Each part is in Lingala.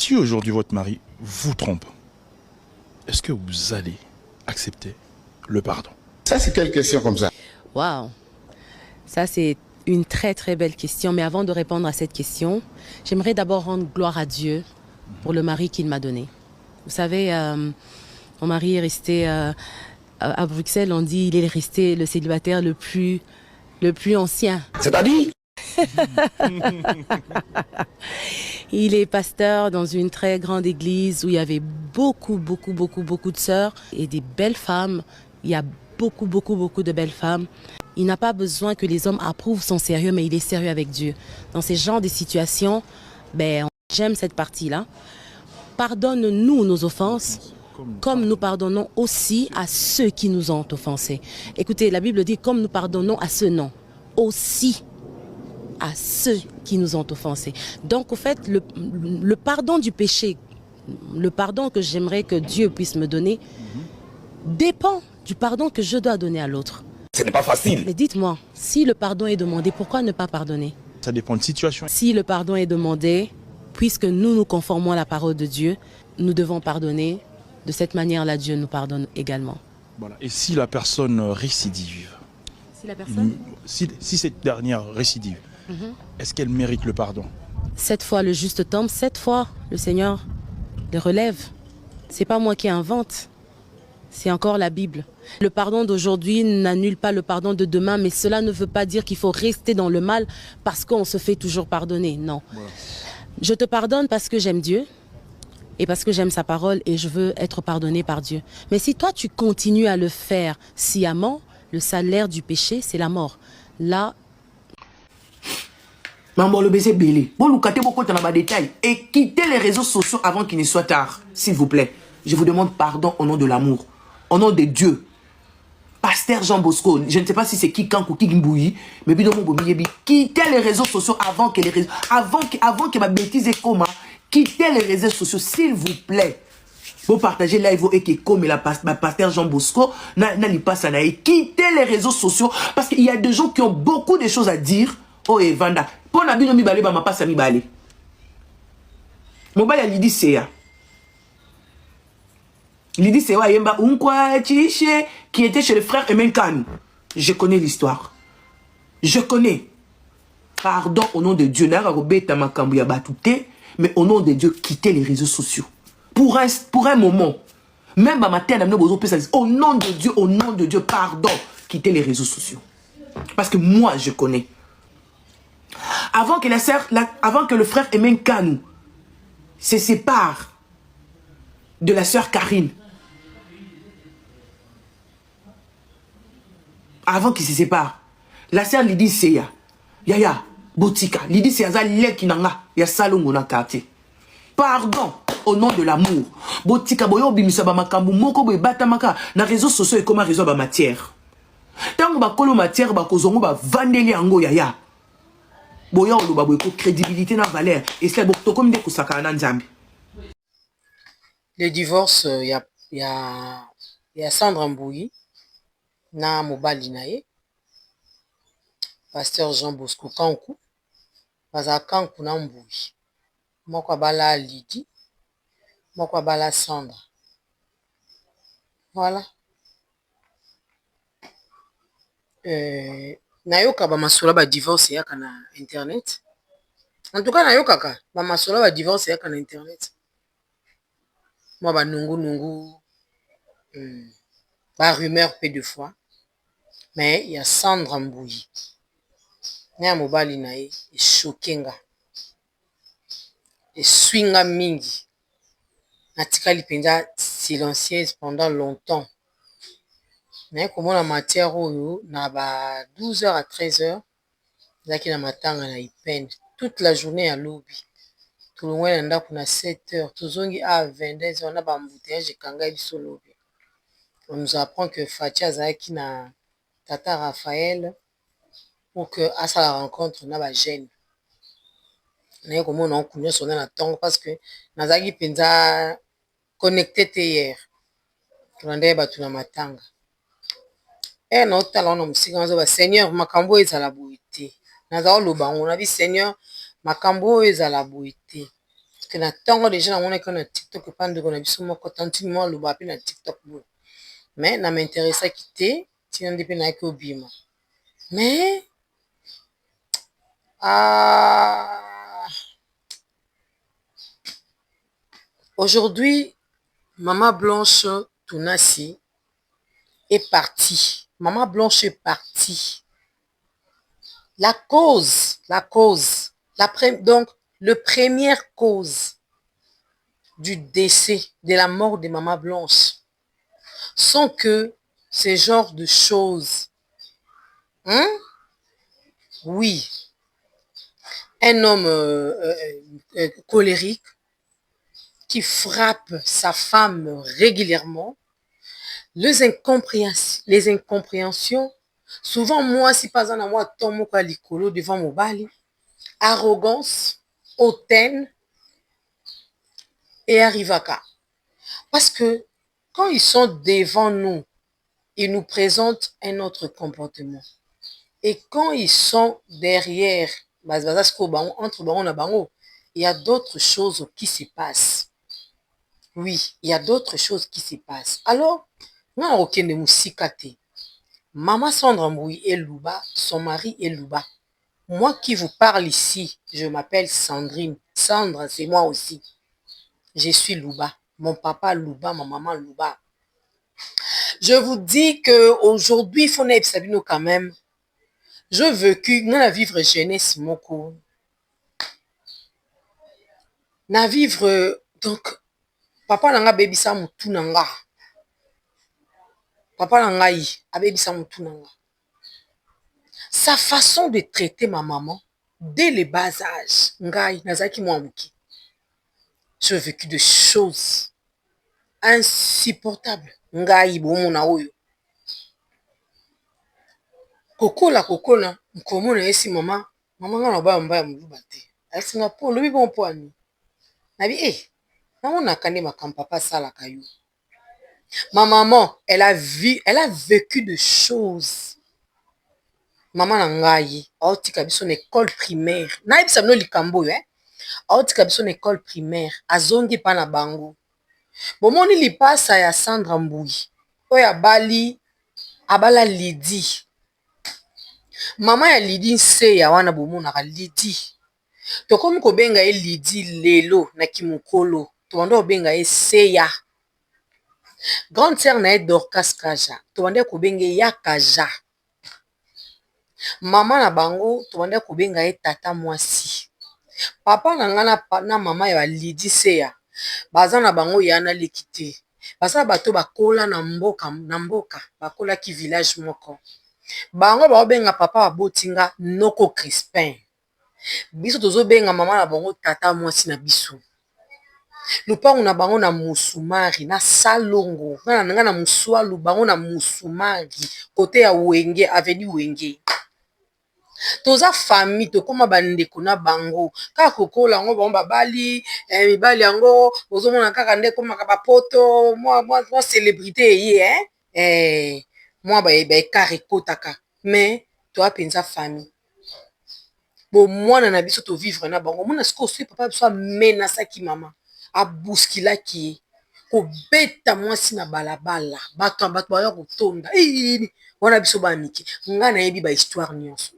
Si aujourd'hui votre mari vous trompe, est-ce que vous allez accepter le pardon? Ça, c'est quelle question comme ça? Waouh, ça c'est une très très belle question. Mais avant de répondre à cette question, j'aimerais d'abord rendre gloire à Dieu pour le mari qu'il m'a donné. Vous savez, mon mari est resté à Bruxelles, on dit il est resté le célibataire le plus ancien. C'est-à-dire? Il est pasteur dans une très grande église où il y avait beaucoup de sœurs et des belles femmes. Il y a beaucoup de belles femmes. Il n'a pas besoin que les hommes approuvent son sérieux, mais il est sérieux avec Dieu. Dans ces genres de situations, j'aime cette partie-là. Pardonne-nous nos offenses, comme nous pardonnons aussi à ceux qui nous ont offensés. Écoutez, la Bible dit comme nous pardonnons à ceux non, aussi à ceux qui nous ont offensés. Donc, au fait, le pardon du péché, le pardon que j'aimerais que Dieu puisse me donner, dépend du pardon que je dois donner à l'autre. Ce n'est pas facile. Mais dites-moi, si le pardon est demandé, pourquoi ne pas pardonner? Ça dépend de situation. Si le pardon est demandé, puisque nous nous conformons à la parole de Dieu, nous devons pardonner. De cette manière-là, Dieu nous pardonne également. Voilà. Et si la personne récidive, Si la personne... si cette dernière récidive, est-ce qu'elle mérite le pardon? 7 fois le juste tombe, 7 fois le Seigneur le relève. C'est pas moi qui invente, c'est encore la Bible. Le pardon d'aujourd'hui n'annule pas le pardon de demain, mais cela ne veut pas dire qu'il faut rester dans le mal parce qu'on se fait toujours pardonner. Non. Voilà. Je te pardonne parce que j'aime Dieu et parce que j'aime sa parole et je veux être pardonné par Dieu. Mais si toi tu continues à le faire sciemment, le salaire du péché, c'est la mort. Là, Maman, le baiser belé. Bon, nous catez beaucoup dans les détails. Et quittez les réseaux sociaux avant qu'il ne soit tard. S'il vous plaît. Je vous demande pardon au nom de l'amour. Au nom de Dieu. Pasteur Jean Bosco. Je ne sais pas si c'est qui Kankou, qui Mbouyi. Mais quittez les réseaux sociaux avant que les réseaux. Avant que ma bêtise est comme. Quittez les réseaux sociaux, s'il vous plaît. Vous partagez live et qui comme la pasteur Jean Bosco. Quittez les réseaux sociaux. Parce qu'il y a des gens qui ont beaucoup de choses à dire. Oh, Evanda. Pour la bino mi balé, ma passe à mi balé. Mon bal a Lydie Seya. Lydie Seya, Yemba, Unkwa, Chiche, qui était chez le frère Emenkan. Je connais l'histoire. Je connais. Pardon au nom de Dieu. Nara Robeta Makambuya Batouté, mais au nom de Dieu, quittez les réseaux sociaux. Pour un moment. Même ma terre, au nom de Dieu, pardon, quittez les réseaux sociaux. Parce que moi, je connais. Avant que le frère Emen Kanou se sépare de la sœur Karine, avant qu'il se sépare, la sœur Lydie Seya, Yaya, Botika, Lydie Seya, Lekinanga, ya Salongo na quartier. Pardon au nom de l'amour. Botika, boyo bimisaba makambu, moko boy batamaka, na réseaux sociaux et comment réseau ba matière. Tango ba kolo matière, ba kozongo ba vandeli ango yaya. Boya oloba boyko crédibilité na valeur et cela beaucoup comme des kusaka na nzambi. Le divorce il y a Sandra Mbouyi na mobali na ye pasteur Jean Bosco Kankou baza Kankou na Mbouyi moko bala Lydie moko bala Sandra. Voilà. Nayoka ba masolo ba divorce yaka na internet. En tout cas nayoka ka ba masolo ba divorce yaka na internet. Moi ba nungu ba rumeur peu de fois. Mais il y a Sandra Mbouyi. Na mobali na ye e choquenga. E swinga mingi. Natikali penza silencieuse pendant longtemps. Mais comme la matière na ba 12h à 13h, zaki na matanga na ipende toute la journée à lobby. Tout le monde anda kuna 7h, tozongi à 22h on a ba embouteillage kanga biso lobby. On nous apprend que Fatia zaki na Tata Raphaël pour que à sa rencontre na ba jeune. Na comme on kunyo sona na tongo parce que nazaki penza connecté hier. Tunandeba batu na matanga. Na otala na musika nazo ba Seigneur makambo ezala boite. Naza oloba on a dit Seigneur makambo ezala boite. que na ntango déjà namoni que na TikTok epa ndeko na biso moko tantine moko aloba mpe na TikTok boye mais na m'intéressaki te ntina nde mpe nayaki obima mais aujourd'hui Maman Blanche Tounassi est partie. Maman Blanche est partie. Donc, le première cause du décès, de la mort de Maman Blanche, sont que ces genres de choses. Oui. Un homme colérique qui frappe sa femme régulièrement. Les incompréhensions, souvent moi, si pas en moi, tombe à l'icolo devant mon bali, arrogance, hautaine et arrivaka. Parce que quand ils sont devant nous, ils nous présentent un autre comportement. Et quand ils sont derrière, entre bango, il y a d'autres choses qui se passent. Oui, il y a d'autres choses qui se passent. Alors, Maman Sandra Mboui est Louba, son mari est Louba. Moi qui vous parle ici, je m'appelle Sandrine. Sandra, c'est moi aussi. Je suis Louba. Mon papa Louba, ma maman Louba. Je vous dis qu'aujourd'hui, il faut nous quand même. Je vécu, na vivre jeunesse moko. Na vivre, donc, papa nanga baby sa mutu nanga. Papa nangai, abebisa mutu nanga. Sa façon de traiter ma maman, dès le bas âge, ngai, nazaki mwamuki. J'ai vécu des choses insupportables. Ngai, bomo na oyo. Kokola, mkomona yesi mama nga na ba mbaya muluba te. Asi nga po, lobi bon po ani. Nabi, namona kande makam papa sala kayo. Ma maman, elle a vécu des choses. Maman nangayi, aotika biso na école primaire. Na yebisa bino likambo yo, aotika biso na école primaire, azongi pa na bango. Bomoni lipasa ya Sandra Mboui, oyo abala Lydie. Mama ya Lydie nse ya wana bomonaka Lydie. Tokomi kobenga ye Lydie lelo na kimokolo. Tobanda kobenga ye Seya. Grande sœur na ye Dorcas Kaja. Tobanda kobenga ye ya Kaja. Mama na bango tobanda kobenga ye tata mwasi. Papa na nga na mama ya Lydie Seya. Baza na bango yana lekite. Baza bato bakola na mboka. Bakola ki village moko. Bango baobenga papa babotinga Noko Crispin. Biso tozobenga mama na bango tata mwasi na biso. Lupango na bango na musumari na salongo. Nga na muswalu bango na musumari. Kote ya Wenge, avenue Wenge. Toza famille tokoma bandeko na bango. Kaka kokola ngo bango babali, mibali yango ozomona kaka nde komaka bapoto, moi célébrité ye, moi ba karekotaka. Mais toi penza famille. Bon mwana na biso to vivre na bango. Mona siko so papa biso menasaki mama. Abuskilaki ko beta mwasi na balabala. Bato baya kotonda. Wana biso ba miki. Nga na yebi ba histoire nyonso.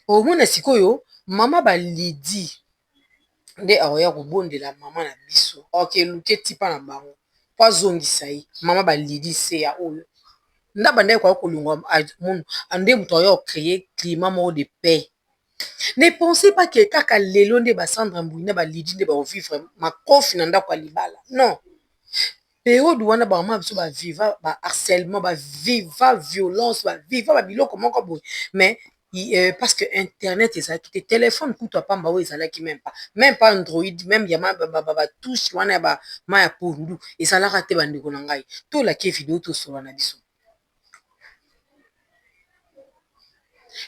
Omona sikoyo mama ba Lydie nde aoya kobondela mama na biso. Ok, luke tipa na bango. Po azongisa ye mama ba Lydie Seya oyo. Ndaba ndaye kwa kolungwa mundu ande muto ayo créer climat moko de paix. Ne pensez pas que kaka lelo nde ba Sandra Mboui na ba Lydie nde ba vivre makofi na ndako ya libala. Non. Période wana ba mama biso ba viva ba harcèlement, ba viva violence, ba viva ba biloko moko boy. Mais parce que internet ezalaki te téléphone kutu apamba oyo ezalaki même pas Android, même yama ba touche wana ba maya pondu ezalaka te bandeko na ngai to la ke vidéo to solo na biso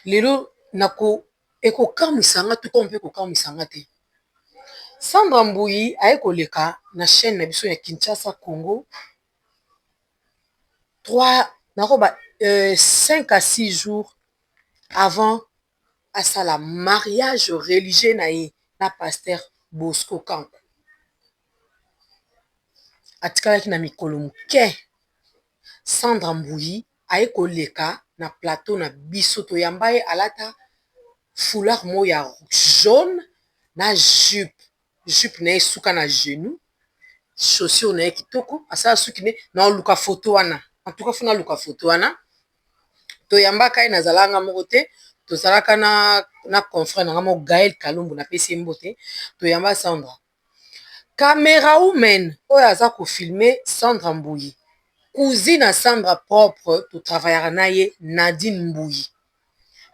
lelo nako ekokamwisanga to kompe kokamwisanga te. Sandra Mboui aye koleka na chaîne na biso ya Kinshasa Congo 5 à 6 jours avant à ça la mariage religieux na pasteur Bosco Kanko. atikalaki na mikolo moke. Sandra Mbuyi aye koleka na plateau na biso toyamba ye alata foulard mo ya jaune na jupe na ye suka na genou, chaussure na ye kitoko, asala suki ne na luka photo wana. En tout cas funa luka photo wana. Toyambaka ye nazalanga moko te, tozalaka na confrère na ngamo Gaël Kalumbu na pesi mbote, toyamba Sandra. Caméra woman oyo aza ko filmer Sandra Mbuyi. Cousine à Sandra propre, tu travailleras na ye Nadine Mbuyi.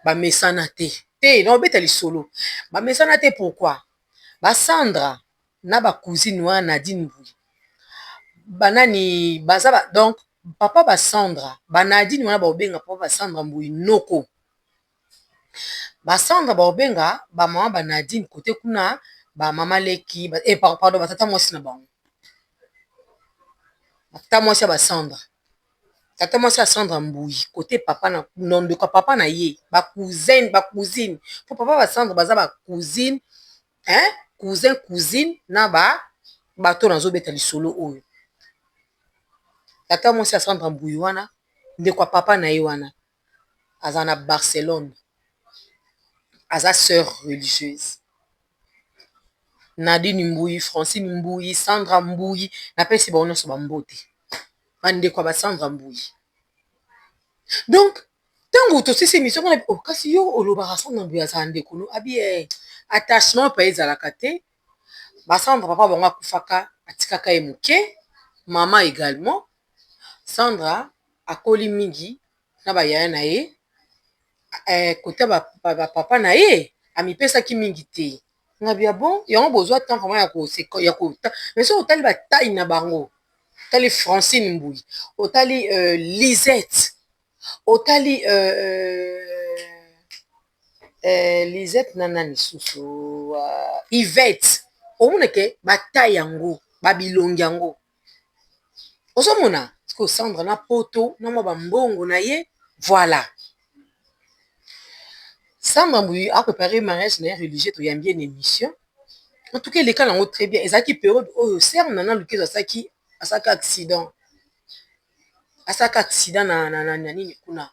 Ba mesana te. Te, non beta li solo. Ba mesana te pourquoi? Ba Sandra na ba cousine wa Nadine Mbuyi. Banani bazaba donc papa ba Sandra, ba Nadine wana ba obenga papa ba Sandra Mbuyi noko. Ba Sandra ba obenga ba mama ba Nadine côté kuna ba mama leki pardon ba tata mwasi na bango. Ba tata mwasi ba Sandra. Tata mwasi ya Sandra Mbuyi côté papa na nondo ka papa na ye ba cousine pour papa ba Sandra baza ba cousine cousine na bato nazo beta lisolo oyo. Tata mwasi ya Sandra Mbuyi wana ndeko papa na ye wana aza na Barcelone, aza sœur religieuse. Nadine Mbuyi, Francine Mbuyi, Sandra Mbuyi na pesi ba ono so ba mbote. Bandeko ba Sandra Mbuyi. Donc, tango to sisi mission na kasi yo olobaka Sandra Mbuyi aza ndeko no abi attachement pa ezalaka te. Ba Sandra papa bango akufaka atikaka ye muke, mama également. Sandra akoli mingi na ba yaya na ye côté ba papa na ye amipesaki mingi te. Ngabia bon yango bozwa temps vraiment ya ko mais so otali ba taille na bango. Otali Francine Mbuyi, otali Lisette, otali Lisette nanani susu Yvette. Omoneke ba taille yango, ba bilongi yango. Ozomona ko Sandra na poto na mo ba mbongo na ye, voilà. Sandra Mbuyi a préparé mariage na religieux to yambie une émission. En tout cas, les cas l'ont très bien. Et ça qui période oh serre nana lukizo asaki accident. Asaka accident na nini kuna.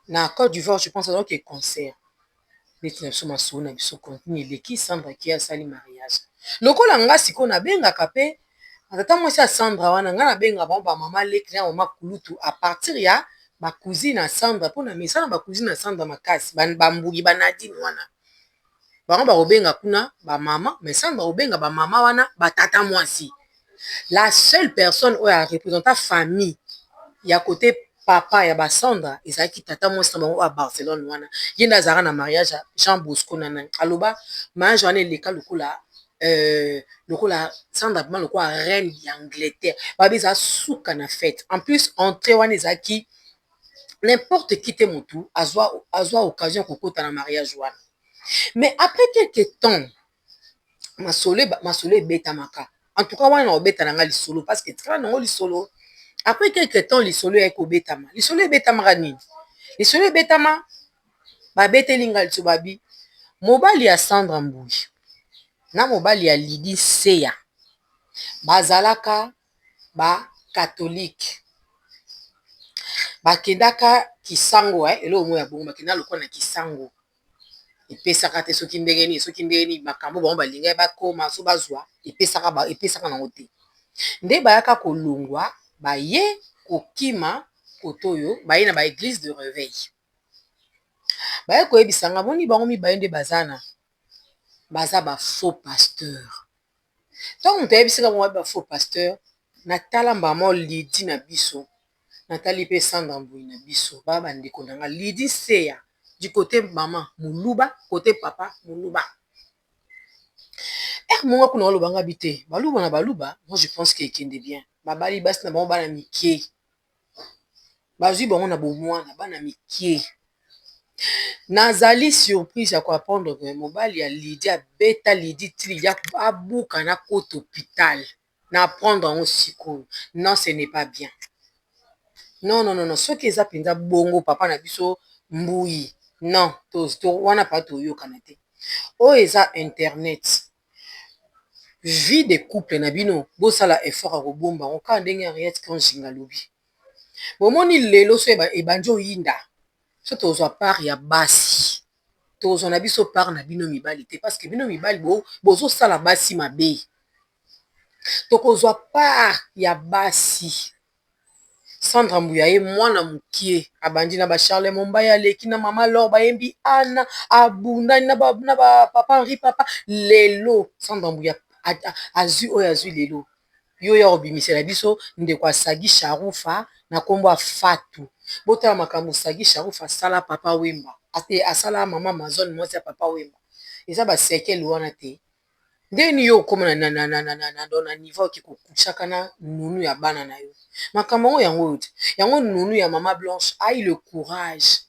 Na Côte d'Ivoire, je pense donc que concert. Mais tu n'as pas sur na biso contenu les qui Sandra qui a sali mariage. Lokola nga siko na benga kapé. Atata moi ça Sandra wana nga na benga ba mama le client mama kulutu à partir ya ba cousine à Sandra pour na mesa na ba cousine à Sandra makasi ba Mbuyi ba Nadine wana. Bango ba obenga kuna ba mama mais Sandra obenga ba mama wana ba tata mwasi. La seule personne où a représenté famille ya côté papa ya ba Sandra ezaki tata mwasi na bango à Barcelone wana. Yenda zara na mariage Jean Bosco nana. Aloba mariage wana leka lokola Sandra vraiment lokola reine d'Angleterre. Ba biza souka na fête. En plus entrée wana ezaki n'importe qui te mutu azwa occasion kokota na mariage wana. Mais après quelques temps, ma solo betamaka. En tout cas, on a obeta nanga li solo parce que tra nango li solo. Après quelques temps, li solo eko betama. Li solo betama nini? Li solo betama ba betelinga li babi. Mobali ya Sandra Mbuyi. Na mobali ya Lydie Seya. Bazalaka ba catholique. Bakendaka kisango elo mo ya bongo bakenda lokona kisango. Epesaka te soki ndenge makambo bango balinga bakoma so bazwa epesaka nango te nde bayaka kolongwa baye kokima kotoyo baye na ba église de réveil baye koyebisanga boni bango mibaye nde baza ba faux pasteur ntango moto ayebisaka bango ba faux pasteur natala mbama Lydie na biso natali mpe Sandra Mbuyi na biso baya bandeko nanga Lydie Seya du côté maman muluba côté papa muluba monga kuna olobanga bité baluba na baluba moi je pense que ekende bien babali basi na bango bana mikie bazwi bango na bomwana bana mikie nazali surprise ya koapprendre que mobali ya Lydie abeta Lydie tili ya abuka na kote hôpital na apprendre yango sikoyo non ce n'est pas bien non soki eza mpenza bongo papa na biso Mbuyi non wana pa toyokana te oyo eza internet vie de couple na bino bosala effort à kobomba oka ndenge Henriette quand jinga lobi bomoni lelo so ebanjo yinda so tozwa part ya basi tozwa na biso part na bino mibali te parce que bino mibali bozosala basi mabe tokozwa part ya basi. Sandra Mbuya ye mwana mukie abandi na ba Charles Mombaya leki na mama Laure bayembi ana abunda na papa Henri papa lelo Sandra Mbuya azu oyo azu lelo yo ya obimisela biso ndeko asagi Sharufa na kombo afatu botala makambo sagi Sharufa sala papa Wemba ate asala mama Amazon mwasi ya papa Wemba eza ba sekel wana te ndeni yo koma na niveau ki kokuchaka na nunu ya bana na yo makambo yango yango nunu ya mama Blanche a eu le courage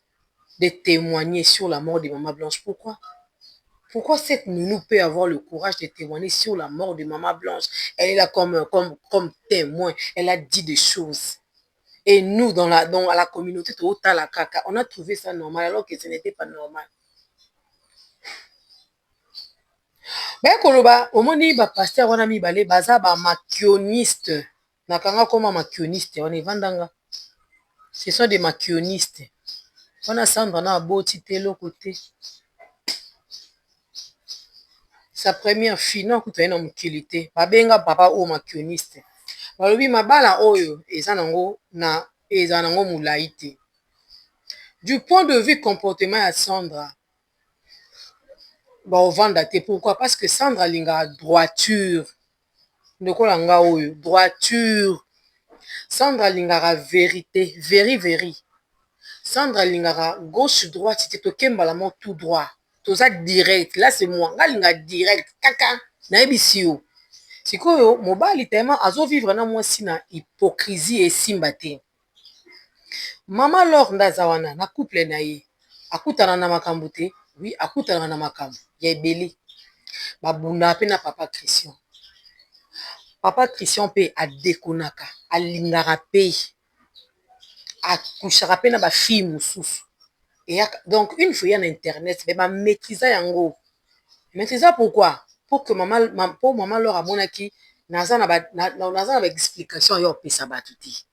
de témoigner sur la mort de maman Blanche. Pourquoi cette nounou peut avoir le courage de témoigner sur la mort de maman Blanche? Elle est là comme témoin. Elle a dit des choses. Et nous, dans la communauté, on a trouvé ça normal alors que ce n'était pas normal. Ben koloba, omoni ba pasteur wana mibale baza ba makioniste. Nakanga koma makioniste, on est vandanga. Ce sont des makionistes. On a Sandra na boti telo côté. Sa première fille non kuta ina mukilité. Babenga papa o makioniste. Balobi mabala oyo ezanango na ezanango mulaite. Du point de vue comportement ya Sandra, on va dater. Pourquoi? Parce que Sandra linga droiture. Ndokolanga oyo droiture. Sandra lingara vérité, véri. Sandra lingara gauche droite, c'était tokemba la mort tout droit. Tout ça direct. Là c'est moi. Nga linga direct. Kaka na ebisio. Sikoyo mobali tellement azo vivre na moi si na hypocrisie et simbate. Mama Laure ndazawana na couple na ye. Akutana na makambo te. Oui, akutana na makambo. Ya ebele. Babuna pe na papa Christian. Papa Christian pe adekonaka, alingara pe, akouchara pe na ba fille mosusu. Et donc une fois en internet, ben ma maîtriser yango. Maîtriser pourquoi? Pour que maman leur amonaki naza na ba explication yo pesa batuti.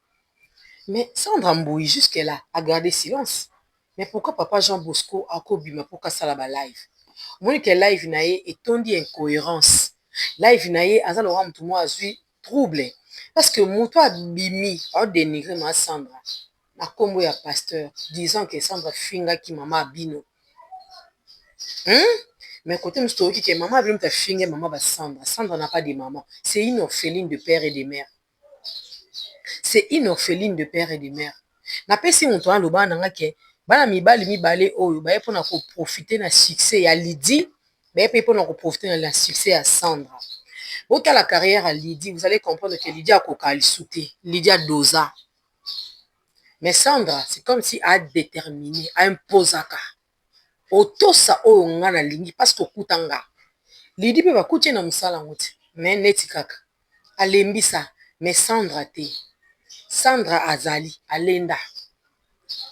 Mais Sandra Mbuyi jusque là a gardé silence. Mais pourquoi papa Jean Bosco a kobima pour ka sala ba live? Moni que live na ye etondi incohérence. Live na ye aza loka mutu mo azwi trouble parce que mutu abimi a dénigré ma Sandra na kombo ya pasteur disant que Sandra finga ki mama abino. Mais côté mustoki que maman abino ta finga maman ba Sandra. Sandra n'a pas de maman. C'est une orpheline de père et de mère. C'est une orpheline de père et de mère. Na pesi mutu an loba nanga ke bana mibale oyo ba epona ko profiter na succès ya Lydie. Mais pour nous profiter de la succès à Sandra. Autant la carrière à Lydie, vous allez comprendre que Lydie a kokali souté, Lydie a dosa. Mais Sandra, c'est comme si a déterminé, a imposé ka. Auto sa o ngana lingi parce que kutanga. Lydie peut pas coucher na musala ngote, mais netikaka. Alembi ça, mais Sandra te. Sandra azali, alenda.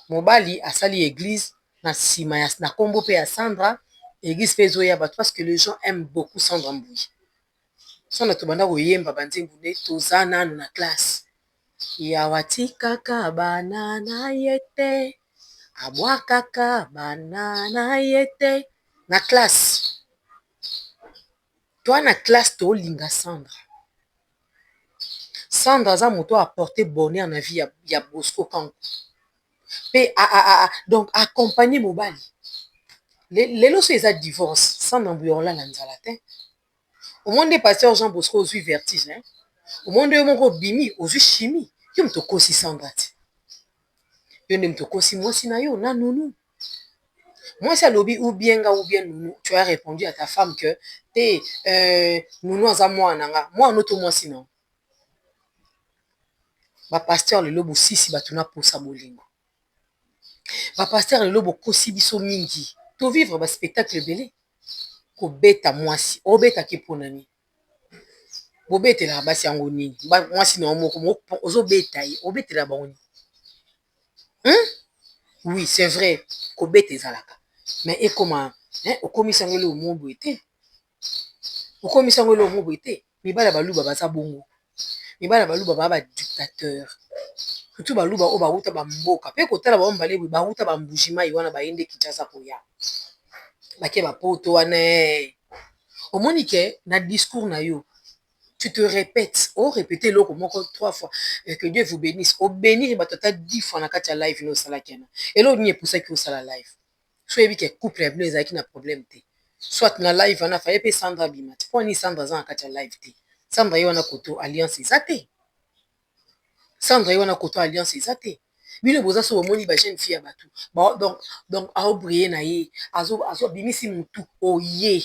Mobali asali église na sima ya na kombo pe ya Sandra. Église Pezoya parce que les gens aiment beaucoup Sandra Mbuyi. Sandra tobanda koyemba banzingu ne tozana na classe. Ya watika ka banana yete. Abwa kaka banana yete. Na classe. Toi na classe to linga Sandra. Sandra za moto a porté bonheur na vie ya Bosco Kanko. Donc accompagner mobali. Les lots ils ont divorce sans embrouillon là l'anzala te. Au monde des pasteurs Jean Bosco aux yeux vertige hein. Au monde de mon bimi aux yeux chimie. Yo me toko si Sandra te. Yo ne me toko si moi si na yo na nounou. Moi ça lobby ou bien nounou. Tu as répondu à ta femme que nounou aza moi nanga. Moi en auto moi sinon. Ba pasteur le lobo sisi batuna pour sa bolingo. Ba pasteur le lobo kosi biso mingi. To vivre ba spectacle belé ko beta mwasi o beta ki ponani bo betela basi yango nini ba mwasi na moko ozo beta yi o betela ba oni oui c'est vrai ko beta ezalaka mais et comment o komisa ngelo mo boité okomisa ngo eloko boye te mibala baluba baza bongo mibala baluba baa badictateur surtout baluba oyo bauta bamboka mpe kotala baombale boye bauta bambujima ye wana bayende kinshasa koya bake bapoto wana omoni ke na discours na yo tu te répètes répéter eloko moko 3 fois que Dieu vous bénisse obénir bato ata 10 fois na kati ya live no osalaki yana eloko nini epusaki osala live so yebi ke couple ya bino ezalaki na problème te soit na live wana faye mpe Sandra abima te mpo nini Sandra aza na kati ya live te Sandra ye wana koto alliance eza te Sandra ye wana koto alliance eza te bino boza so bomoni ba jeune fille ya bato donc aobriller na ye azobimisi mutu oye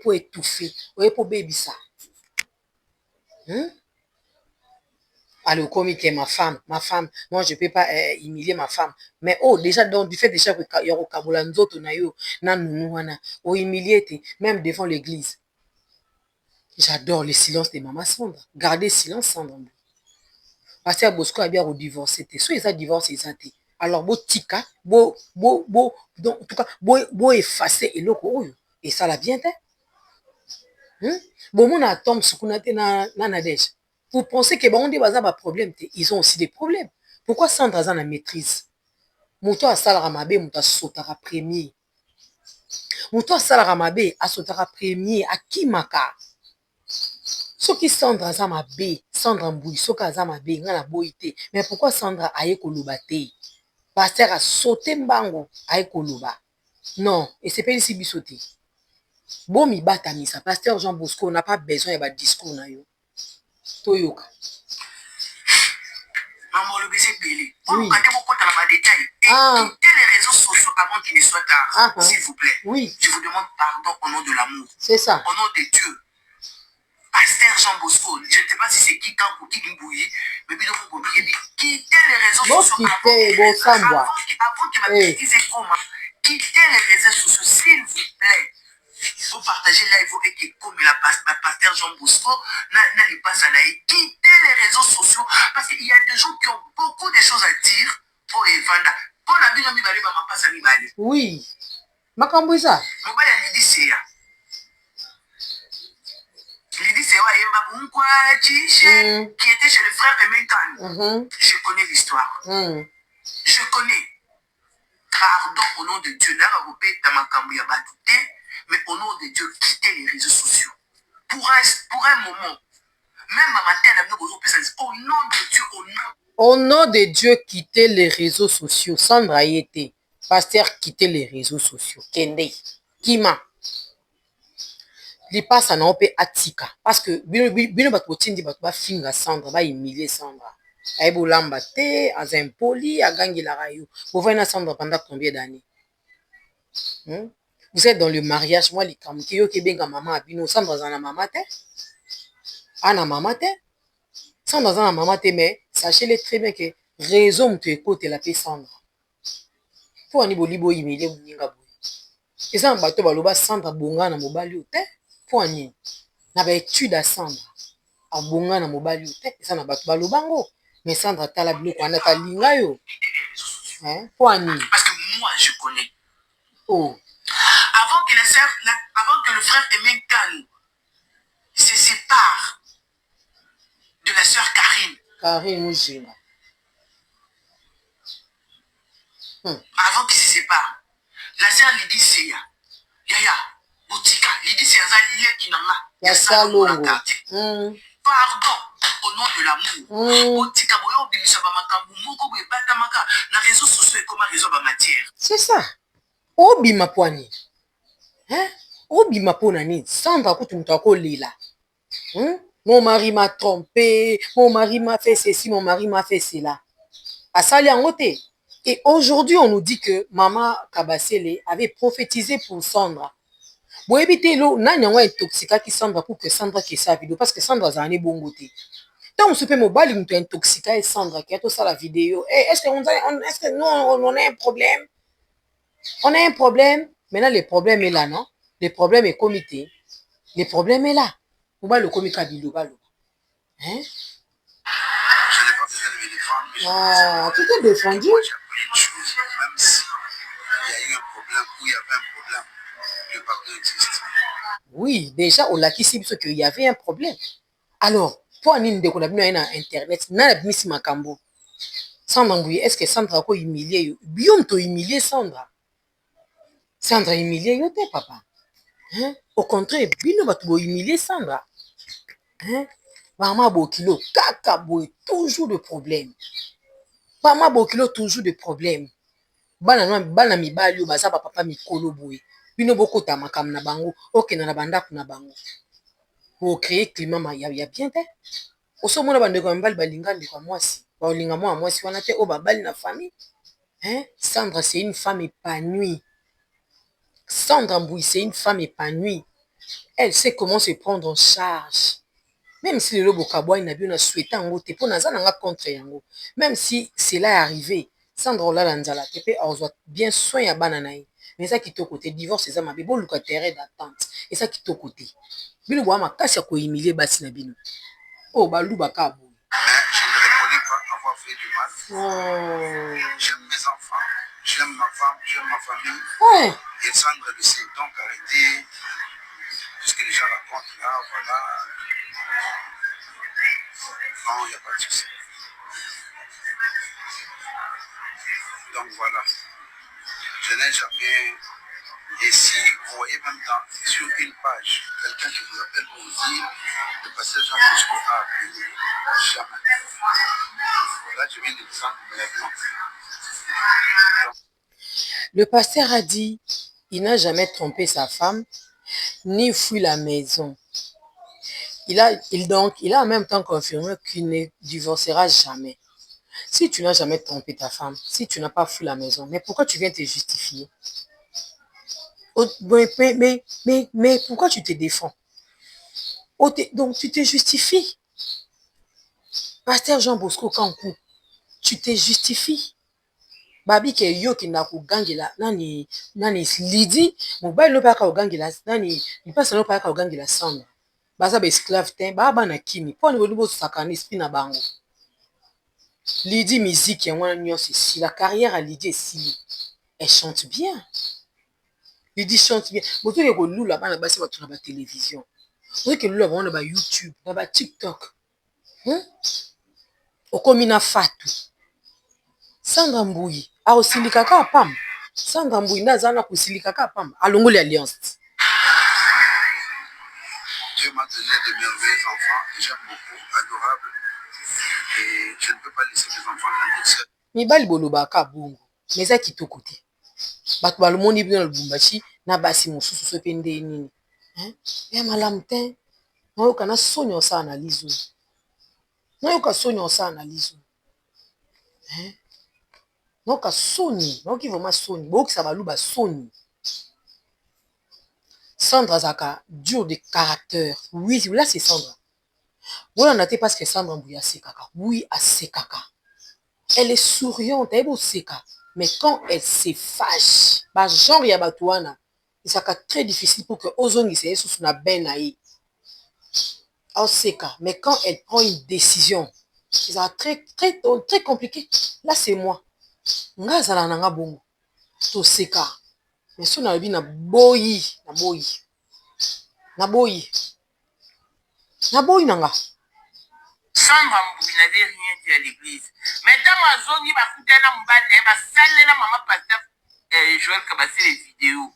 po étouffer oye po bebisa allez, comme que ma femme, moi je peux pas humilier ma femme. Mais déjà, donc, du fait déjà que yoro kabula nzoto na yo, na nounou wana, humilier te, même devant l'église. J'adore le silence de maman Sandra. Gardez silence Sandra. Parce que Bosco a bien redivorcé te. So ils ont divorcé, ils ont te. Alors, bo tika, donc, en tout cas, bo effacer et l'oko, et ça la bien te. Bon, mon atome, ce qu'on a été na Nadège. Vous pensez que bon, on dit bazar problème, ils ont aussi des problèmes. Pourquoi Sandra a la maîtrise? Mouto a salara mabe, mouto a sotara premier. Mouto a salara mabe, a sotara premier, a kimaka. Ce qui Sandra a mabe, Sandra mbouille, ce qui a mabe, ngana boite. Mais pourquoi Sandra a ekolobate? Pasteur a sauté mbango, a ekoloba. Non, et c'est pas ici bisoté. Bon mi bata misa, pasteur Jean Bosco n'a pas besoin de discours na yo. Toyoka. Maman, le baiser belé. Vous regardez beaucoup dans la détail. Et quittez les réseaux sociaux avant qu'il ne soit tard. S'il vous plaît. Oui. Je vous demande pardon au nom de l'amour. C'est ça. Au nom de Dieu. Pasteur Jean Bosco, je ne sais pas si c'est qui quand ou qui bouillit, mais bien vous pouvez quitter les réseaux sociaux avant que ma bêtise est comme. Quittez les réseaux sociaux, s'il vous plaît. Vous partagez live et que comme la pasteur Jean Bosco n'a pas ça. Quittez les réseaux sociaux parce qu'il y a des gens qui ont beaucoup de choses à dire pour Evanda. Pour la vie, mi bali mama passe mi bali. Oui. Makambuza. Mobali a dit c'est Lydie Sewa Yemba Bunkwaji qui était chez le frère Ementan. Je connais l'histoire. Je connais. Pardon au nom de Dieu. Là, vous pouvez Tamakambuya Batouté. Mais au nom de Dieu, quittez les réseaux sociaux. Pour un moment, même à ma terre, au nom de Dieu, au nom de Dieu, quittez les réseaux sociaux. Sandra Yete, pasteur, quittez les réseaux sociaux. Kende, Kima. Li passe na ope atika. Parce que, bino batotindi batba finga Sandra, ba humilier Sandra. Aïbo lamba te, azempoli, agangi la rayo. Vous voyez na Sandra pendant combien d'années? Vous êtes dans le mariage, moi, les kamki, qui benga maman abino, Sandra zana maman te. Ana maman te. Sandra zana maman te, mais sachez-le très bien que raison te écoute la paix Sandra. Faut ani bolibo imile mninga boy. Et ça, bato baloba Sandra bonga na mobali te. Faut ani. Na ba étude à Sandra. A bonga na mobali te. Et ça, na bato balobango. Mais Sandra tala biloko wana ta linga yo. Hein? Faut ani. Parce que moi, je connais. Avant que le frère Emen Kanou se sépare de la sœur Karine. Karine Moujina. Avant qu'il se sépare, la sœur Lydie Seya, Yaya, Boutika, Lydie Seya, Zalia Kinanga, Yasalongo. Pardon, au nom de l'amour. Boutika, Boyo, Bimisaba Makambu, Moko, Batamaka, la réseau social est comme un réseau de matière. C'est ça. Obi Mapwani. Hein? Obi Maponani. Sandra Koutumtako Lila. Mon mari m'a trompé. Mon mari m'a fait ceci. Mon mari m'a fait cela. À Sali Angote. Et aujourd'hui, on nous dit que Maman Kabasele avait prophétisé pour Sandra. Bon, évitez l'eau. N'a intoxica qui Sandra pour que Sandra qui sa vidéo. Parce que Sandra a un bon côté. Tant on se fait mobile, on peut intoxiquer et Sandra qui a tout ça la vidéo. Est-ce que nous, on a un problème? On a un problème. Maintenant, le problème est là, non? Le problème est comité. Le problème est là. Pourquoi le comité a dit le balo? Hein? Je n'ai pas besoin de me défendre. Tu t'es défendu? Même si il y a eu un problème ou il y avait un problème, le pardon existe. Oui, déjà, au lakisi biso qu'il y avait un problème. Alors, pour nini ndeko na bino na internet, na bimisi makambo. Sandra Mbouye, est-ce que Sandra ko humilier yo? Biom to humilier Sandra. Sandra humilier yo te papa. Hein? Au contraire, bino batu bo humilier Sandra. Hein? Maman Bokilo, kaka boy, toujours de problème. Maman Bokilo, toujours de problème. Bana mibali yo baza ba papa mikolo boy. Bino boko ta makam na bango, okena na banda kuna bango. Pour créer climat ya bien te. Oso mona bande ko mibali balinga ndeko mwasi. Ba olinga mwa mwasi wana te o babali na famille. Hein? Sandra c'est une femme épanouie. Sandra Mbouye c'est une femme épanouie. Elle sait comment se prendre en charge. Même si le bokabwa n'a bien souhaité en haut, pour n'a contre yango. Même si cela est arrivé, Sandra la lanzala tepe a bien soin ya bananaï. Mais ça qui est au côté divorce c'est ça ma bibo luka terrain d'attente. Et ça qui est au côté. Bino boa ma kasi ko humilier basi na bino. Oh balu bakabo. Je ne reconnais pas avoir fait du mal. Oh. J'aime mes enfants, j'aime ma femme, j'aime ma famille. Ouais. Et Sandra le sait, donc arrêtez. Puisque les gens racontent là, voilà. Non, il n'y a pas de souci. Donc voilà. Je n'ai jamais. Et si vous voyez même sur une page, quelqu'un qui vous appelle pour vous dire le pasteur Jean Bosco a appelé. Jamais. Là, je viens de le prendre maintenant. Le pasteur a dit, il n'a jamais trompé sa femme, ni fui la maison. Il a en même temps confirmé qu'il ne divorcera jamais. Si tu n'as jamais trompé ta femme, si tu n'as pas fui la maison, mais pourquoi tu viens te justifier? Mais pourquoi tu te défends? Donc tu te justifies. Pasteur Jean Bosco Kankou, tu te justifies. Babi ke yo ki na kugangela nani Lydie, mobile no pa ka kugangela nani, ni pasa no pa ka kugangela Sandra. Baza ba esclave ten, ba na kimi. Po ni bo sakani spina bango. Lydie musique ya wana nyonso si la carrière à Lydie si elle chante bien. Lydie chante bien. Boto ke ko lula bana basi batu na ba télévision. Boto ke lula bana ba YouTube, na ba TikTok. Okomi na fatu. Sandra Mbouye a osilika ka pam. Sandra Mbouye ndaza na kusilika ka pam. Alongoli alliance. Dieu m'a donné de merveilleux enfants que j'aime beaucoup, adorables. Et je ne peux pas laisser mes enfants grandir seuls. Mibali boloba ka bongo. Mais ça kitoko te. Bato balomoni bino Lubumbashi na basi mosusu so pe nde nini. Hein? Ya malamu te. Nayoka na sonyo sa analizo. Nayoka sonyo sa analizo. Hein? Nayoka soni. Nayoki vraiment soni. Boki sa baluba soni. Sandra Zaka, dur de caractère. Oui, là c'est Sandra. Oui, on a été parce que Sandra Mbouye a sekaka. Oui, a sekaka. Elle est souriante, elle est seka. Mais quand elle se fâche, bah genre ya batouana, c'est très difficile pour que Ozongi se sous na ben naï. Seka. Mais quand elle prend une décision, c'est très compliqué. Là c'est moi. Nga zala nanga bongo. To seka. Mais si on a na boyi, nanga. Sandra Mbouye n'avait rien dit à l'église. Mais dans ma zone, il va foutre un mobile, il va saler la maman pasteur Joël Kabassi les vidéos.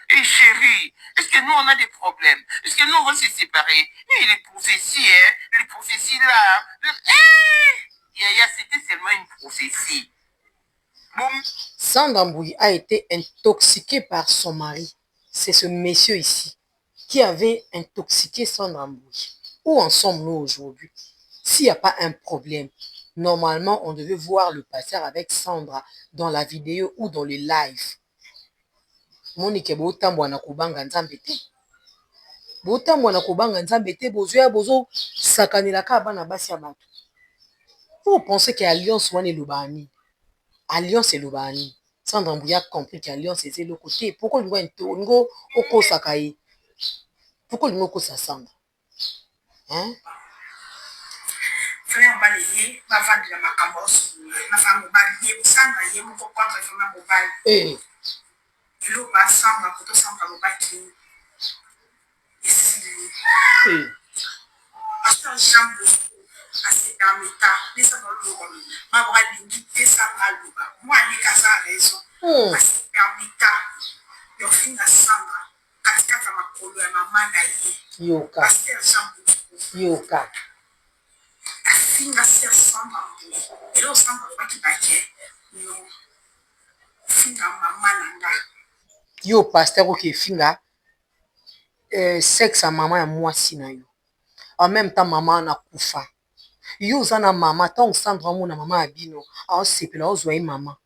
Et chérie, est-ce que nous on a des problèmes? Est-ce que nous on va se séparer? Et les prophéties, hein, les prophéties là. C'était seulement une prophétie. Bon. Sandra Mbouye a été intoxiquée par son mari. C'est ce monsieur ici qui avait intoxiqué Sandra Mbouye. Où en sommes-nous aujourd'hui? S'il n'y a pas un problème, normalement, on devait voir le pasteur avec Sandra dans la vidéo ou dans le live. Monique botambo na kubanga nzambe te. Botambo na kubanga nzambe te bozo ya bozo sakanela ka bana basi ya bato. Vous pensez que alliance wana lobani? Alliance et lobani. Sandra Mbouye a compris qu'alliance était le côté. Pourquoi lui ngo oko sakaye? Pourquoi lui ngo sa Sandra? Hein? Frère Balayé va vendre la macabos. Ma femme Balayé, Sandra yé mon contre femme mobile. Eh. Il va Sandra pour Sandra mobile. Pasteur Jean Bosco asekamita pesa maloko mabwa lingi pesa maluba mwani kaza raison asekamita yofinga sanga katikata makolo ya mama na ye yoka Pasteur Jean Bosco yoka afinga ser samba elo samba baki bake no finga mama nanga yo pasteur oke finga sexe ya mama ya mwasi na yo en même temps mama na kufa yo oza na mama ntango sandra amona mama ya bino aosepela ozwa ye mama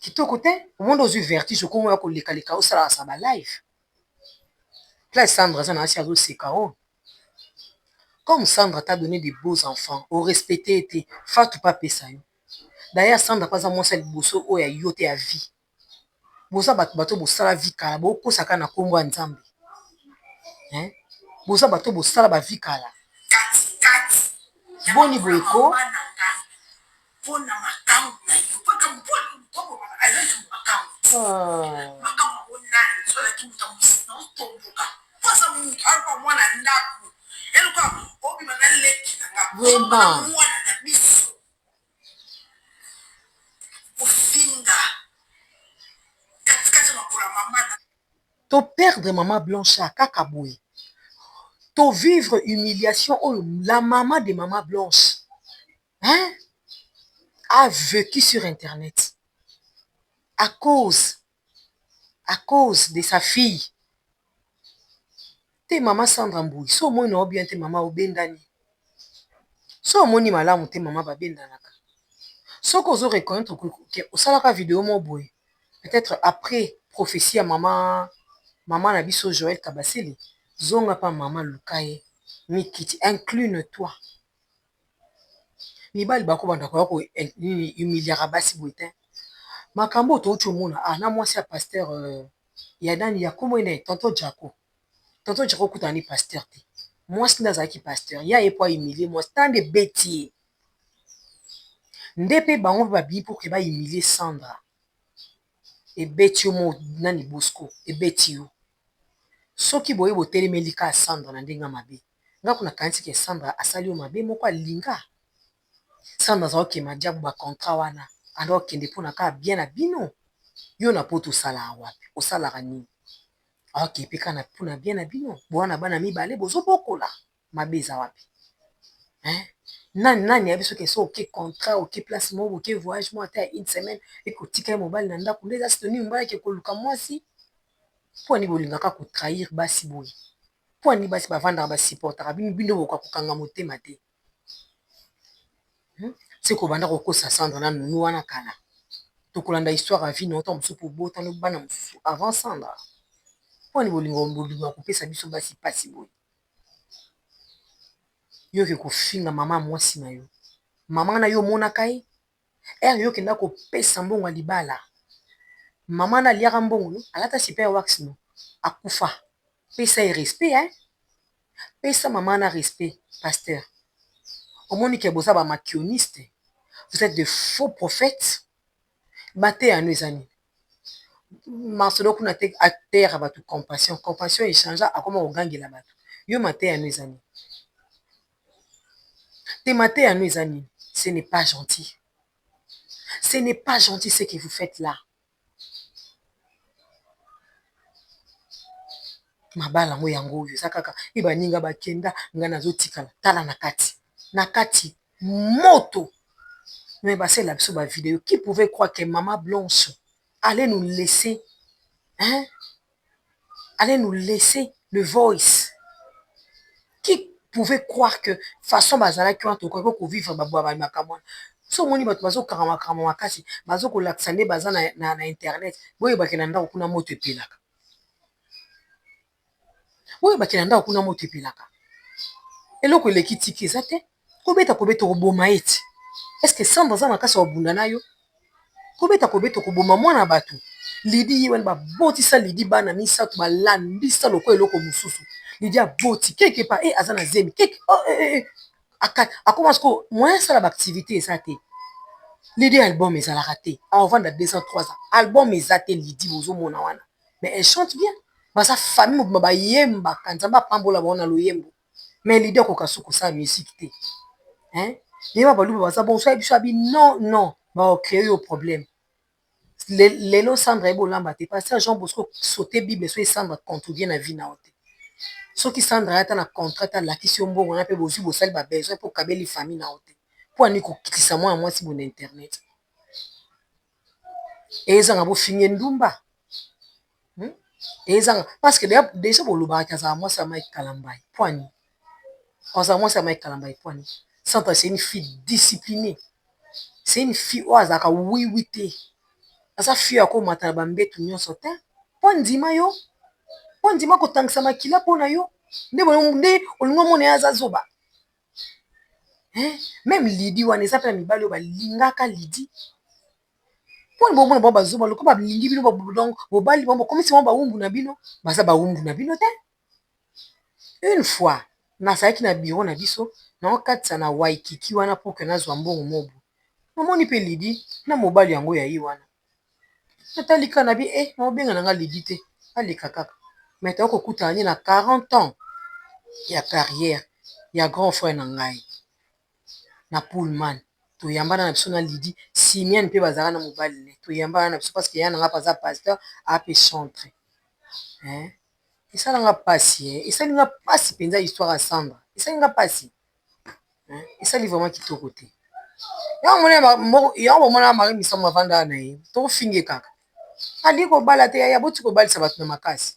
kitoko te omonde ozwi vertige okomoya kolekaleka osalaka sa balive place sandra aza na asi azoseka o comme sandra t'a donné des beaux enfants orespecte ete fatu mpe apesa yo d'ailleurs sandra mpe aza mwasi ya liboso oyo ya yo te ya vie boza bato bosala vi kala bokosaka na nkombo ya nzambe boza bato bosala bavi kala boni boyeko mpona makambo na yo makambo onani solaki muta mosina otomboka poza mutu alikuwa mwana ndako elikuwa obima na leki nanga mwana na biso kofinga katikati makolo ya mama na to perdre mama blanche ya kaka boye to vivre humiliation oyo la maman de mama blanche a vécu sur internet à cause de sa fille te mama Sandra Mbui so omoni na bien te mama obendani so omoni malamu te mama babendanaka soki ozo reconnaître ke osalaka video mo boye peut-être après prophétie ya mama na biso Joël Kabasele zonga pa mama lukaye mikiti incline toi mibali bakobanda koya ko humiliaka basi boye te makambo touti omona na mwasi ya pasteur ya nani ya komo ene tonton Jaco kutana ni pasteur te mwasi nde azalaki pasteur ya ye po ahumilie mwasi tande beti nde mpe bango mpe babii mpo ke bahumilie Sandra ebeti yo mo nani Bosco ebeti yo soki boye botelemeli ka Sandra na ndenge mabe nga kuna kanisi ke Sandra asali yo mabe moko alinga Sandra azokema diabu bacontra wana andokende mpona kaka bien na bino yo na poto osalaka wapi osalaka nini aokepe kana mpona bien na bino bwana bana mibale bozobokola mabe eza wapi nani yabi soki so oke contrat oke place moko oke voyage mo ata ya une semaine ekotika ye mobali na ndako nde eza sitoni mobali ake koluka mwasi mpo ni bolingaka kotrahir basi boye mpo ni basi bavandaka basupportaka bino boka kokanga motema te seko banda kokosa Sandra na nunu wana kala tokolanda histoire ya vie nota mosusu po botana bana mosusu avant Sandra mpo ni bolinga kopesa biso basi pasi boye yo ke kofinga mama mwasi na yo mama na yo omonaka ye ere yo kenda kopesa mbongo ya libala mama na aliaka mbongo alata super wax no akufa pesa ye respect pesa mama na respect pasteur omoni ke boza bamakioniste vous êtes de faux prophètes bate yano eza nini marcelo kuna te atere bato compassion échangea akoma kogangela bato yo mate yano eza nini te mate yano eza nini ce n'est pas gentil ce que vous faites là mabala ngo yango oyo eza kaka e baninga bakenda ngai nazotikala tala na kati moto mais basala biso bavideo qui pouvait croire que maman blanche allait nous laisser le voice qui pouvait croire que façon bazalaki wana tokoki kovivre makambo wana so omoni bato bazokanga makambo makasi bazokolakisa nde baza na internet boyebaki na ndako kuna moto epelaka eloko eleki tiki eza te kobeta koboma ete estce Sandra aza makasi babunda na yo kobeta koboma mwana bato lidi ye wana babotisa lidi bana misato balandisa loko eloko mosusu lidi aboti keke pa aza na zemi keke akoma siko moyen asala baactivité eza te lidi album ezalaka te avanda 203 ans album eza te lidi bozomona wana mais elle chante bien basa famille mobima bayembaka nzambe apambola bango na loyembo mais lide akoka so kosala musique te yeba baluba baza bon so yebiso abi non baocrée yo problème lelo Sandra ebolamba te parce que Jean Bosco sauter bible so Sandra contredire na vie na ote soki Sandra ata na contrat alakisi yo mbongo na mpe bozwi bosali babesoin mpo kabeli famille na ote mpo ani kokitisa mwana mwasi bona internet ezanga bofinge ndumba ezanga parce que déjà bolobaka azala mwasi ya Mike Kalambai mpo ani azala mwasi ya Mike Kalambai mpo ani Sandra c'est une fille disciplinée c'est une fille oyo azalaka wiwi te aza fille akomata na bambetu nyonso te mpo ndima yo mpo ndima kotangisa makila mpo na yo nde olingo mona ye aza zoba meme lidi wana eza mpe na mibali oyo balingaka lidi mponi bomona bao bazoba loko balingi bino bobali bao bakomisi bao bawumbu na bino baza bawumbu na bino te une fois nazalaki na biro na biso naokatisa na waikiki wana mpo ke nazwa mbongo mobu namoni mpe lidi na mobali yango ya ye wana natalika na bi naobenga nanga lidi te aleka kaka mais tokokutana ni na 40 ans ya carrière ya grand frère na ngai na Pullman toyambana na biso na lidi simiane mpe bazalaka na mobali ne toyambana na biso parce que ya nanga paza pasteur ape chantre esalanga pasi esalinga pasi mpenza histoire ya Sandra esalinga pasi esali vraiment kitoko te yango bomona mari misambo avandaka na ye tokofinge kaka ali kobala te ya boti kobalisa bato na makasi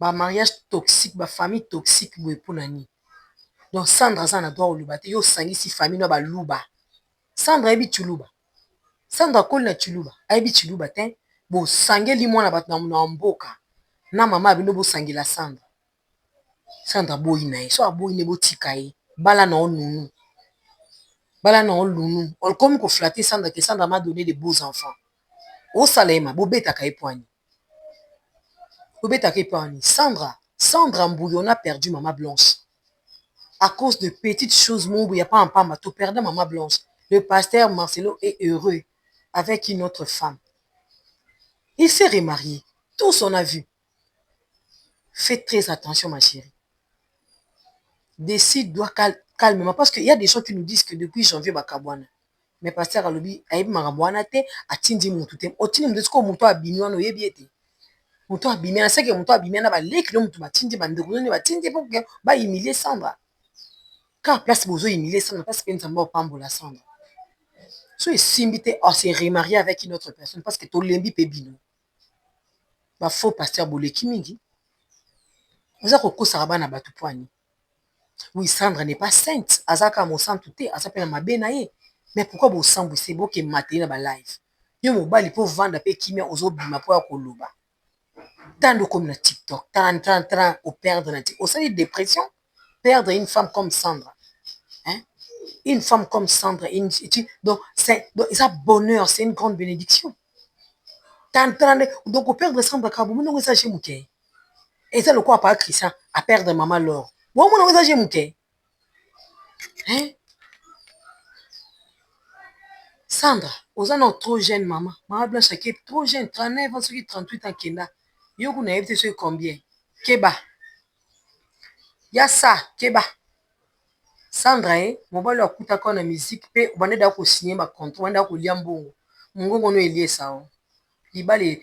bamariage toxique bafamille toxique boye mpona nini donc Sandra aza na droit oloba te yo osangisi famille no baluba Sandra ayebi tuluba Sandra akoli na tuluba ayebi tuluba te bosangeli mwana bato na mboka na mama abino bosangela Sandra boyi na ye so aboyi ne botika ye bala na onunu okomi koflatter Sandra que Sandra m'a donné de beaux enfants osala ye ma bobetaka ye poani Sandra Mbouyo on a perdu maman Blanche à cause de petites choses il n'y a pas un pas tu perdais maman Blanche. Le pasteur Marcelo est heureux avec une autre femme. Il s'est remarié. Tous on a vu. Faites très attention ma chérie. Décide-toi calmement parce qu'il y a des gens qui nous disent que depuis janvier bakabwana. Mais pasteur alobi ayebi makamwana te atindi mutu te. Otindi mutu ko mutu abimi wana oyebi ete. Mutu abimi na seke mutu abimi na baleki no mutu batindi bandeko ne batindi pour que ba humilier Sandra. Car place bozo humilier Sandra parce que nzamba opambola Sandra. So esimbi te s'est remarié avec une autre personne parce que to lembi pe bino. Ba faux pasteur boleki mingi. Vous avez kokosaka bana batu poani. Oui, Sandra n'est pas sainte. Azaka mo santu te, asapela mabe na ye. Mais pourquoi bo sambu c'est beau que maté na ba live. Yo mobali po vanda pe kimia ozo bima po ya koloba. Tando comme na TikTok, tan au perdre na TikTok. Au sein de dépression, perdre une femme comme Sandra. Une femme comme Sandra, donc ça bonheur, c'est une grande bénédiction. Donc au perdre Sandra Kabou, non ça chez Mouké. Et ça le quoi pas Christian à perdre maman Laure. Bon mon non ça chez Mouké. Sandra, aux ans trop jeune maman. Maman Blanche qui est trop jeune, 39 ans, 38 ans kenda. Yo vous n'avez pas combien? Keba. Ya ça, Keba. Sandra mobali akutaka na musique pe baneda ko signer ba contrat wanda ko lia mbongo mungongo no elie sao libale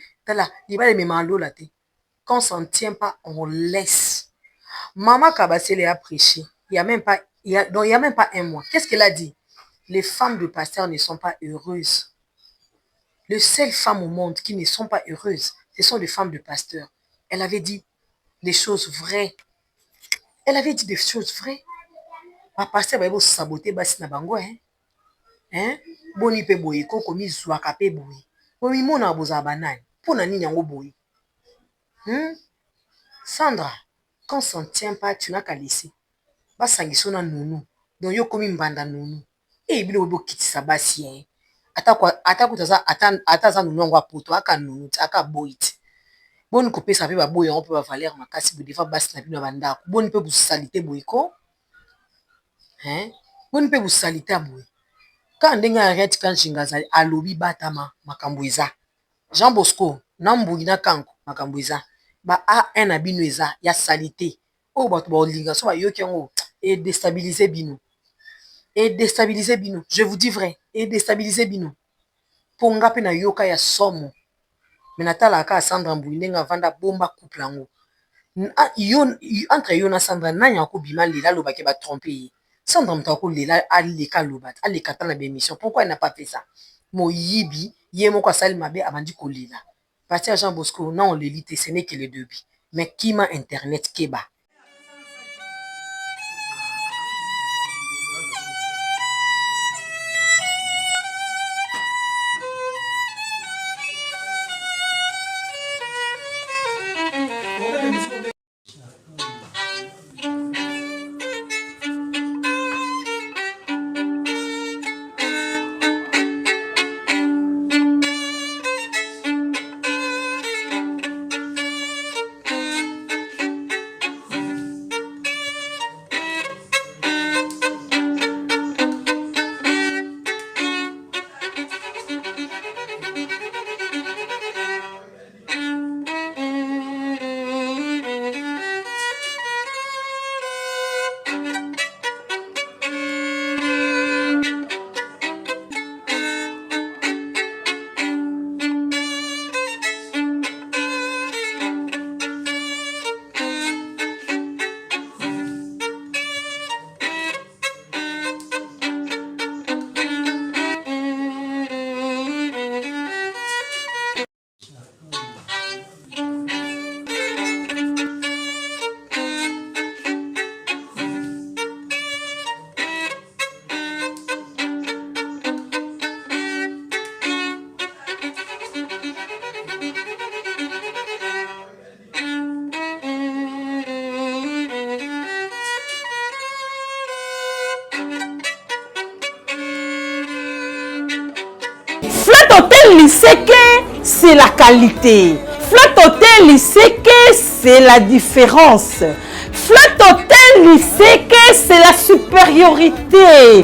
memando la te quand on s'en tient pas on laisse maman Kabasele a prêché il y a même pas un mois qu'est-ce qu'elle a dit les femmes de pasteur ne sont pas heureuses les seules femmes au monde qui ne sont pas heureuses ce sont les femmes de pasteur elle avait dit des choses vraies bapasteur baye bosabote basi na bango boni mpe boye koko mizwaka mpe boye bomimona bozala banani mpona nini yango boye Sandra quand s'en tient pas tu n'as qu'à laisser basangiso na nunu donc yo komi mbanda nunu ebile bokitisa basi ata kutaza ata aza nunu yango apoto aka nunu aka boyi te boni kopesa mpe baboyi yango mpe bavaleur makasi bodefa basi na bino ya bandako boni mpe bosalite boye ko boni mpe bosalite ya boye ka ndenge arrête quand Chingaza alobi batama makambo eza Jean Bosco na mbui na kanko makambo eza ba A1 na bino eza ya salité o bato ba olinga so ba yoki yango et déstabiliser bino je vous dis vrai et déstabiliser bino ponga pe na yoka ya somo mais natala ka Sandra mbui ndenga vanda bomba couple yango entre yo na Sandra nanya ko bima lela lo ba tromper Sandra mtako lela aleka lobat aleka ta na bémission pourquoi il n'a pas fait ça moyibi ye moko asali mabe abandi ko lela Pasteur Jean Bosco non l'élite ce n'est que les début mais qui m'a internet keba Lycée c'est la qualité. Flat Hotel Lycée c'est la différence. Flat Hotel Lycée c'est la supériorité.